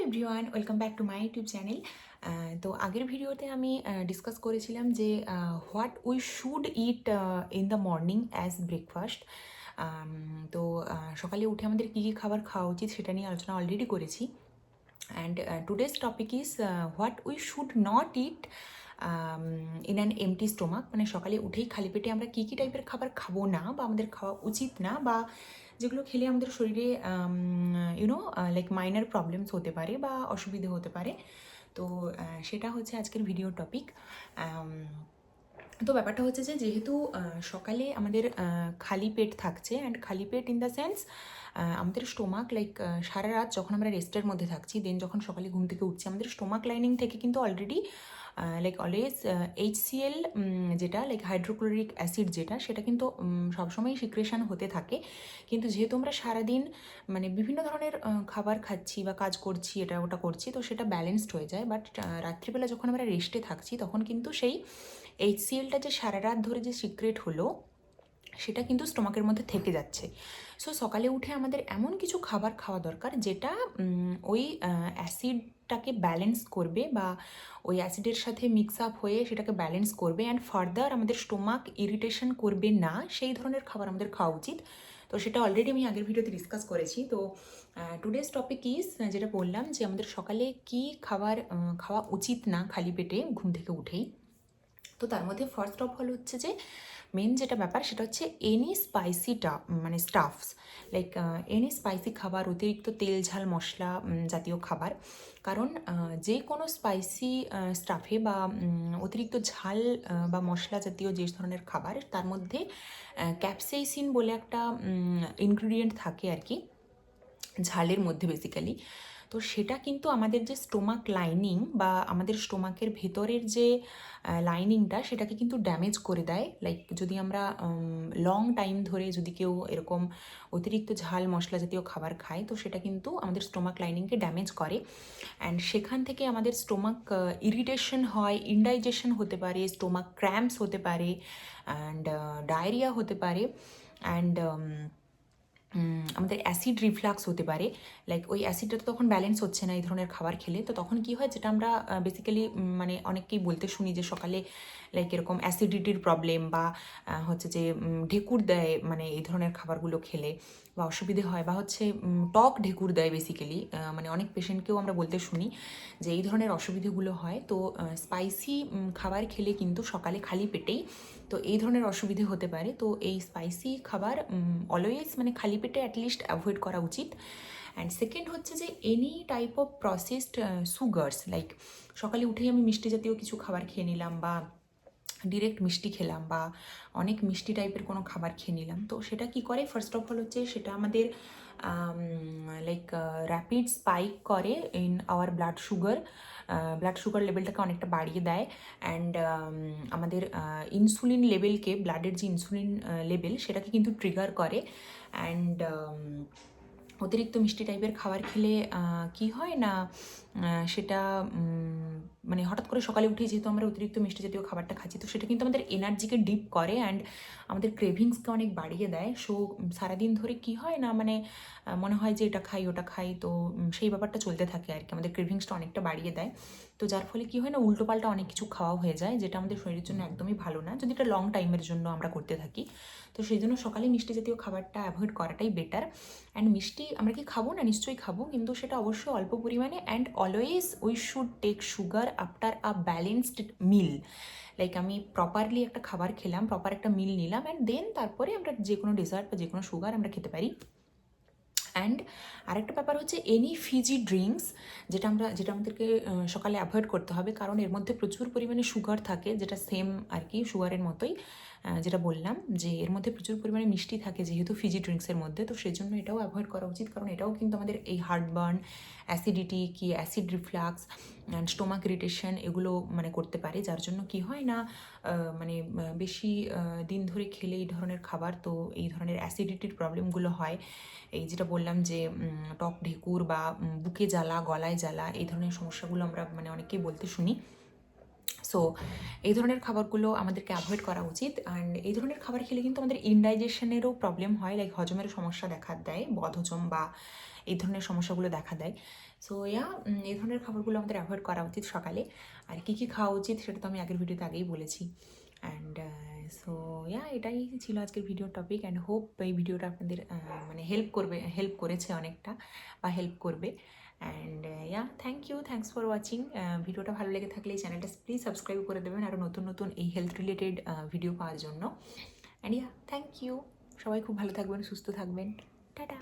Everyone, welcome back to my YouTube channel. তো আগের ভিডিওতে আমি ডিসকাস করেছিলাম যে what we should it in the morning as breakfast. তো সকালে উঠে আমাদের কী কী খাবার খাওয়া উচিত সেটা নিয়ে আলোচনা অলরেডি করেছি। And today's topic is what we should not it in an empty stomach. মানে সকালে উঠেই খালি পেটে আমরা কী কী টাইপের খাবার খাবো না বা আমাদের খাওয়া উচিত না, বা যেগুলো খেলে আমাদের শরীরে লাইক মাইনর প্রবলেমস হতে পারে বা অসুবিধে হতে পারে। তো সেটা হচ্ছে আজকের ভিডিও টপিক। তো ব্যাপারটা হচ্ছে যে যেহেতু সকালে আমাদের খালি পেট থাকছে, অ্যান্ড খালি পেট ইন দ্য সেন্স আমাদের স্টোমাক লাইক সারা রাত যখন আমরা রেস্টের মধ্যে থাকছি, দেন যখন সকালে ঘুম থেকে উঠছি, আমাদের স্টোমাক লাইনিং থেকে কিন্তু অলরেডি লাইক অলওয়েজ HCl যেটা লাইক হাইড্রোক্লোরিক অ্যাসিড যেটা, সেটা কিন্তু সবসময় সিক্রেশন হতে থাকে। কিন্তু যেহেতু আমরা সারাদিন মানে বিভিন্ন ধরনের খাবার খাচ্ছি বা কাজ করছি, এটা ওটা করছি, তো সেটা ব্যালেন্সড হয়ে যায়। বাট রাত্রিবেলা যখন আমরা রেস্টে থাকছি তখন কিন্তু সেই HClটা যে সারা রাত ধরে যে সিক্রেট হলো সেটা কিন্তু স্টোমাকের মধ্যে থেকে যাচ্ছে। সো সকালে উঠে আমাদের এমন কিছু খাবার খাওয়া দরকার যেটা ওই অ্যাসিডটাকে ব্যালেন্স করবে, বা ওই অ্যাসিডের সাথে মিক্স আপ হয়ে সেটাকে ব্যালেন্স করবে, অ্যান্ড ফার্দার আমাদের স্টোমাক ইরিটেশন করবে না, সেই ধরনের খাবার আমাদের খাওয়া উচিত। তো সেটা অলরেডি আমি আগের ভিডিওতে ডিসকাস করেছি। তো টুডেজ টপিক ইজ, যেটা বললাম যে আমাদের সকালে কি খাবার খাওয়া উচিত না খালি পেটে ঘুম থেকে উঠেই। তো তার মধ্যে ফার্স্ট অফ অল হচ্ছে যে মেন যেটা ব্যাপার সেটা হচ্ছে এনি স্পাইসিটা মানে স্টাফস, লাইক এনি স্পাইসি খাবার, অতিরিক্ত তেল ঝাল মশলা জাতীয় খাবার। কারণ যে কোনো স্পাইসি স্টাফে বা অতিরিক্ত ঝাল বা মশলা জাতীয় যে ধরনের খাবার, তার মধ্যে ক্যাপসাইসিন বলে একটা ইনগ্রিডিয়েন্ট থাকে আর কি, ঝালের মধ্যে বেসিক্যালি। তো সেটা কিন্তু আমাদের যে স্টোমাক লাইনিং বা আমাদের স্টোমাকের ভেতরের যে লাইনিংটা, সেটাকে কিন্তু ড্যামেজ করে দেয়। লাইক যদি আমরা লং টাইম ধরে যদি কেউ এরকম অতিরিক্ত ঝাল মশলা জাতীয় খাবার খায়, তো সেটা কিন্তু আমাদের স্টোমাক লাইনিংকে ড্যামেজ করে। অ্যান্ড সেখান থেকে আমাদের স্টোমাক ইরিটেশন হয়, ইনডাইজেশন হতে পারে, স্টোমাক ক্র্যাম্পস হতে পারে, অ্যান্ড ডায়রিয়া হতে পারে, অ্যান্ড আমাদের অ্যাসিড রিফ্লাক্স হতে পারে। লাইক ওই অ্যাসিডটা তো তখন ব্যালেন্স হচ্ছে না এই ধরনের খাবার খেলে। তো তখন কি হয়, যেটা আমরা বেসিক্যালি মানে অনেককেই বলতে শুনি যে সকালে লাইক এরকম অ্যাসিডিটির প্রবলেম বা হচ্ছে যে ঢেকুর দেয় মানে এই ধরনের খাবারগুলো খেলে, বা অসুবিধে হয়, বা হচ্ছে টক ঢেকুর দেয় বেসিক্যালি। মানে অনেক পেশেন্টকেও আমরা বলতে শুনি যে এই ধরনের অসুবিধেগুলো হয়। তো স্পাইসি খাবার খেলে কিন্তু সকালে খালি পেটেই তো এই ধরনের অসুবিধে হতে পারে। তো এই স্পাইসি খাবার অলওয়েজ মানে খালি পেটে অ্যাটলিস্ট অ্যাভয়েড করা উচিত। অ্যান্ড সেকেন্ড হচ্ছে যে any type of processed sugars, like সকালে উঠেই আমি মিষ্টি জাতীয় কিছু খাবার খেয়ে নিলাম, বা ডিরেক্ট মিষ্টি খেলাম, বা অনেক মিষ্টি টাইপের কোনো খাবার খেয়ে নিলাম, তো সেটা কি করে, ফার্স্ট অফ অল হচ্ছে সেটা আমাদের লাইক র্যাপিড স্পাইক করে ইন আওয়ার ব্লাড সুগার লেভেলটাকে অনেকটা বাড়িয়ে দেয়। অ্যান্ড আমাদের ইনসুলিন লেভেলকে, ব্লাডের যে ইনসুলিন লেভেল সেটাকে কিন্তু ট্রিগার করে। অ্যান্ড অতিরিক্ত মিষ্টি টাইপের খাবার খেলে কি হয় না, সেটা মানে হঠাৎ করে সকালে উঠে যেহেতু আমরা অতিরিক্ত মিষ্টি জাতীয় খাবারটা খাচ্ছি, তো সেটা কিন্তু আমাদের এনার্জিকে ডিপ করে, অ্যান্ড আমাদের ক্রেভিংসকে অনেক বাড়িয়ে দেয়। সো সারাদিন ধরে কি হয় না, মানে মনে হয় যে এটা খাই ওটা খাই, তো সেই ব্যাপারটা চলতে থাকে আর কি, আমাদের ক্রেভিংসটা অনেকটা বাড়িয়ে দেয়। তো যার ফলে কি হয় না, উল্টোপাল্টা অনেক কিছু খাওয়া হয়ে যায়, যেটা আমাদের শরীরের জন্য একদমই ভালো না, যদি এটা লং টাইমের জন্য আমরা করতে থাকি। তো সেই জন্য সকালে মিষ্টি জাতীয় খাবারটা অ্যাভয়েড করাটাই বেটার। অ্যান্ড মিষ্টি আমরা কি খাবো না, নিশ্চয়ই খাবো, কিন্তু সেটা অবশ্যই অল্প পরিমাণে। And always we should take sugar after a balanced meal. Like আমি প্রপারলি একটা খাবার খেলাম, প্রপার একটা মিল নিলাম, অ্যান্ড দেন তারপরে আমরা যে কোনো ডেজার্ট বা যে কোনো সুগার আমরা খেতে পারি। অ্যান্ড আরেকটা ব্যাপার হচ্ছে এনি ফিজি ড্রিঙ্কস, যেটা আমাদেরকে সকালে অ্যাভয়েড করতে হবে, কারণ এর মধ্যে প্রচুর পরিমাণে সুগার থাকে, যেটা সেম আর কি সুগারের মতোই, যেটা বললাম যে এর মধ্যে প্রচুর পরিমাণে মিষ্টি থাকে যেহেতু ফিজি ড্রিঙ্কসের মধ্যে। তো সেই জন্য এটাও অ্যাভয়েড করা উচিত, কারণ এটাও কিন্তু আমাদের এই হার্টবার্ন, অ্যাসিডিটি কি acid reflux and stomach irritation এগুলো মানে করতে পারে, যার জন্য কি হয় না মানে বেশি দিন ধরে খেলে এই ধরনের খাবার, তো এই ধরনের অ্যাসিডিটির প্রবলেমগুলো হয়। এই যেটা বললাম যে টক ঢেকুর বা বুকে জ্বালা, গলায় জ্বালা, এই ধরনের সমস্যাগুলো আমরা মানে অনেকেই বলতে শুনি। সো এই ধরনের খাবারগুলো আমাদেরকে অ্যাভয়েড করা উচিত। অ্যান্ড এই ধরনের খাবার খেলে কিন্তু আমাদের ইনডাইজেশনেরও প্রবলেম হয়, লাইক হজমের সমস্যা দেখা দেয়, বদহজম বা এই ধরনের সমস্যাগুলো দেখা দেয়। সো ইয়া এই ধরনের খাবারগুলো আমাদের অ্যাভয়েড করা উচিত সকালে। আর কী কী খাওয়া উচিত সেটা তো আমি আগের ভিডিওতে আগেই বলেছি। অ্যান্ড সো ইয়া এটাই ছিল আজকের ভিডিওর টপিক, অ্যান্ড হোপ এই ভিডিওটা আপনাদের মানে হেল্প করেছে অনেকটা, বা হেল্প করবে। And yeah thanks for watching. ভিডিওটা ভালো লেগে থাকলে এই চ্যানেলটা প্লিজ সাবস্ক্রাইব করে দেবেন আরও নতুন নতুন এই হেলথ রিলেটেড ভিডিও পাওয়ার জন্য। And yeah thank you. সবাই খুব ভালো থাকবেন, সুস্থ থাকবেন। টাটা।